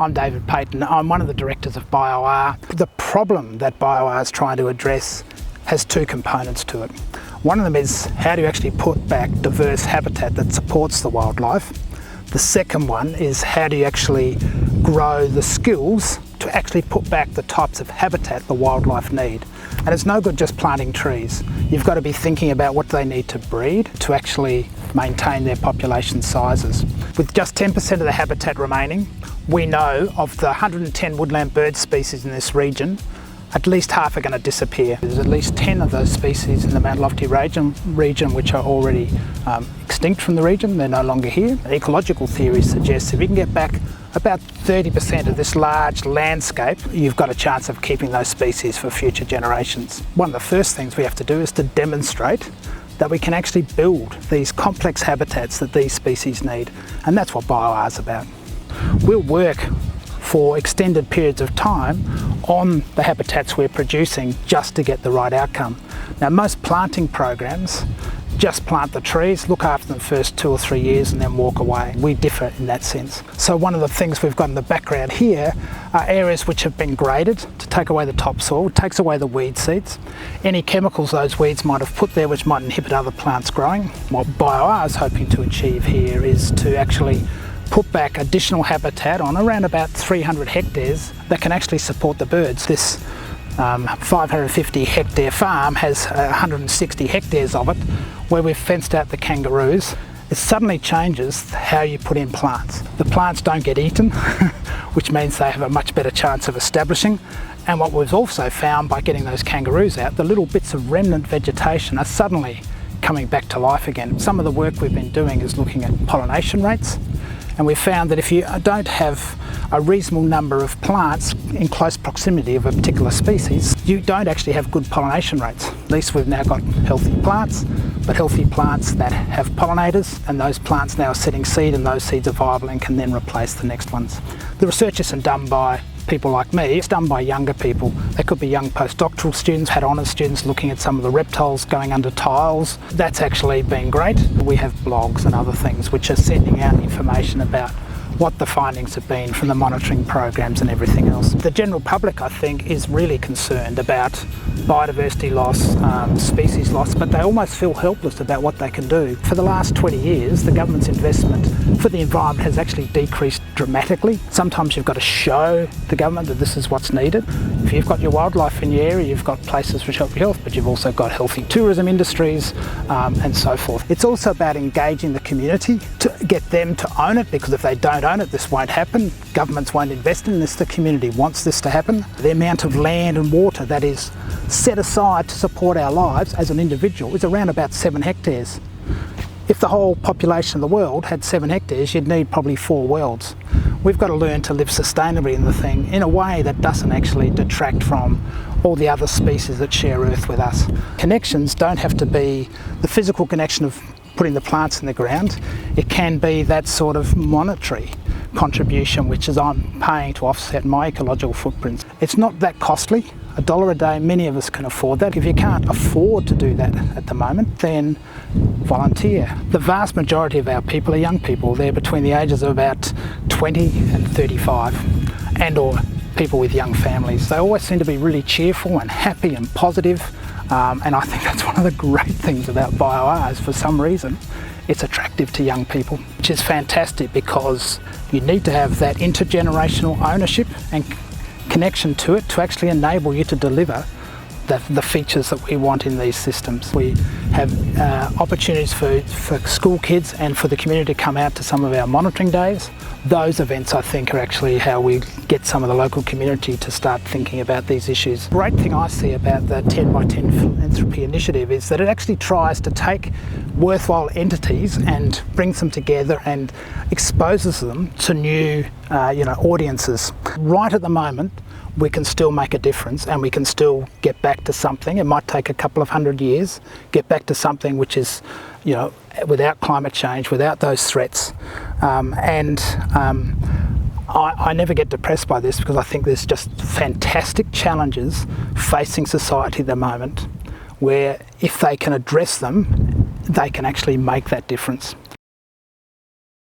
I'm David Paton. I'm one of the directors of BioR. The problem that BioR is trying to address has two components to it. One of them is how do you actually put back diverse habitat that supports the wildlife. The second one is how do you actually grow the skills to actually put back the types of habitat the wildlife need. And it's no good just planting trees. You've got to be thinking about what they need to breed to actually maintain their population sizes. With just 10% of the habitat remaining, we know of the 110 woodland bird species in this region, at least half are going to disappear. There's at least 10 of those species in the Mount Lofty region which are already extinct from the region. They're no longer here. Ecological theory suggests if you can get back about 30% of this large landscape, you've got a chance of keeping those species for future generations. One of the first things we have to do is to demonstrate that we can actually build these complex habitats that these species need, and that's what BioR is about. We'll work for extended periods of time on the habitats we're producing just to get the right outcome. Now, most planting programs just plant the trees, look after them first 2 or 3 years and then walk away. We differ in that sense. So one of the things we've got in the background here are areas which have been graded to take away the topsoil, takes away the weed seeds, any chemicals those weeds might have put there which might inhibit other plants growing. What BioR is hoping to achieve here is to actually put back additional habitat on around about 300 hectares that can actually support the birds. This 550 hectare farm has 160 hectares of it where we've fenced out the kangaroos. It suddenly changes how you put in plants. The plants don't get eaten, which means they have a much better chance of establishing. And what we've also found by getting those kangaroos out, the little bits of remnant vegetation are suddenly coming back to life again. Some of the work we've been doing is looking at pollination rates. And we found that if you don't have a reasonable number of plants in close proximity of a particular species, you don't actually have good pollination rates. At least we've now got healthy plants, but healthy plants that have pollinators, and those plants now are setting seed and those seeds are viable and can then replace the next ones. The research isn't done by people like me, it's done by younger people. They could be young postdoctoral students, had honours students looking at some of the reptiles going under tiles. That's actually been great. We have blogs and other things which are sending out information about what the findings have been from the monitoring programs and everything else. The general public, I think, is really concerned about biodiversity loss, species loss, but they almost feel helpless about what they can do. For the last 20 years, the government's investment for the environment has actually decreased dramatically. Sometimes you've got to show the government that this is what's needed. If you've got your wildlife in your area, you've got places which help your health, but you've also got healthy tourism industries and so forth. It's also about engaging the community to get them to own it, because if they don't own it, this won't happen. Governments won't invest in this. The community wants this to happen. The amount of land and water that is set aside to support our lives as an individual is around about 7 hectares. If the whole population of the world had 7 hectares, you'd need probably 4 worlds. We've got to learn to live sustainably in the thing in a way that doesn't actually detract from all the other species that share Earth with us. Connections don't have to be the physical connection of putting the plants in the ground. It can be that sort of monetary contribution which is I'm paying to offset my ecological footprints. It's not that costly. $1 a day, many of us can afford that. If you can't afford to do that at the moment, then volunteer. The vast majority of our people are young people. They're between the ages of about 20 and 35, and or people with young families. They always seem to be really cheerful and happy and positive, and I think that's one of the great things about BioR is for some reason it's attractive to young people, which is fantastic because you need to have that intergenerational ownership and connection to it to actually enable you to deliver the features that we want in these systems. We have opportunities for school kids and for the community to come out to some of our monitoring days. Those events, I think, are actually how we get some of the local community to start thinking about these issues. The great thing I see about the 10x10 Philanthropy initiative is that it actually tries to take worthwhile entities and brings them together and exposes them to new audiences. Right at the moment, we can still make a difference and we can still get back to something. It might take a couple of 100 years, get back to something which is, without climate change, without those threats. I never get depressed by this because I think there's just fantastic challenges facing society at the moment where if they can address them, they can actually make that difference.